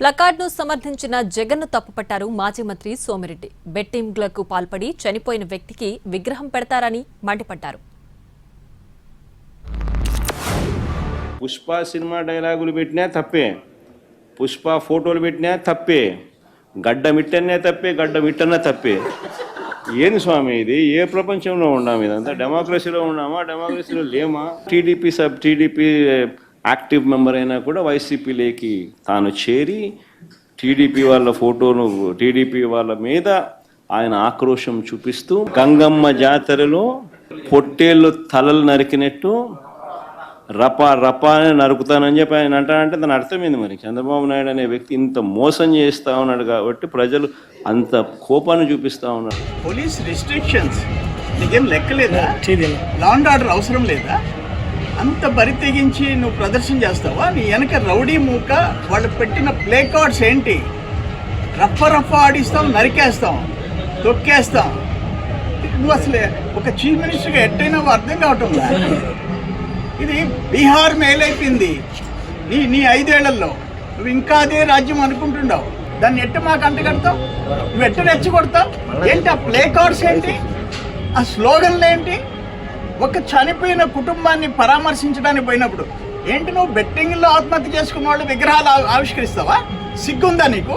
ప్లకార్డ్ను సమర్థించిన జగన్ను తప్పుపట్టారు మాజీ మంత్రి సోమిరెడ్డి. బెట్టింగ్లకు పాల్పడి చనిపోయిన వ్యక్తికి విగ్రహం పెడతారని మండిపడ్డారు. పుష్ప సినిమా డైలాగులు పెట్టినా తప్పే, పుష్ప ఫోటోలు పెట్టినా తప్పే, గడ్డ మిట్టనే తప్పే, గడ్డ మిట్టనే తప్పే. ఏంది స్వామి ఇది? ఏ ప్రపంచంలో ఉన్నాము? ఇదంతా డెమోక్రసీలో ఉన్నామా? డెమోక్రసీలో లేమా? టీడీపీ యాక్టివ్ మెంబర్ అయినా కూడా వైసీపీలోకి తాను చేరి టీడీపీ వాళ్ళ ఫోటోను టీడీపీ వాళ్ళ మీద ఆయన ఆక్రోశం చూపిస్తూ గంగమ్మ జాతరలో పొట్టేళ్ళు తలలు నరికినట్టు రపా అని నరుకుతానని చెప్పి ఆయన అంటానంటే దాని అర్థమైంది. మరి చంద్రబాబు నాయుడు అనే వ్యక్తి ఇంత మోసం చేస్తూ ఉన్నాడు కాబట్టి ప్రజలు అంత కోపాన్ని చూపిస్తూ ఉన్నారు. పోలీస్ రిస్ట్రిక్షన్స్ నీకేం లెక్కలేదా? లా అండ్ ఆర్డర్ అవసరం లేదా? అంత బరి తెగించి నువ్వు ప్రదర్శన చేస్తావా? నీ వెనక రౌడీ మూక వాళ్ళు పెట్టిన ప్లే కార్డ్స్ ఏంటి? రఫ ఆడిస్తాం, నరికేస్తాం, తొక్కేస్తాం. నువ్వు అసలు ఒక చీఫ్ మినిస్టర్గా ఎట్టయినా అర్థం కావటంలా. ఇది బీహార్ మేలైపోయింది నీ 5 ఏళ్లలో. నువ్వు ఇంకా అదే రాజ్యం అనుకుంటున్నావు. దాన్ని ఎట్ట మాకు అంటగడతావు? నువ్వు ఎట్ట రెచ్చగొడతావు? ఏంటి ఆ ప్లే కార్డ్స్ ఏంటి? ఆ స్లోగన్లు ఏంటి? ఒక చనిపోయిన కుటుంబాన్ని పరామర్శించడానికి పోయినప్పుడు ఏంటి నువ్వు బెట్టింగ్లో ఆత్మహత్య చేసుకున్న వాళ్ళు విగ్రహాలు ఆవిష్కరిస్తావా? సిగ్గుందా నీకు?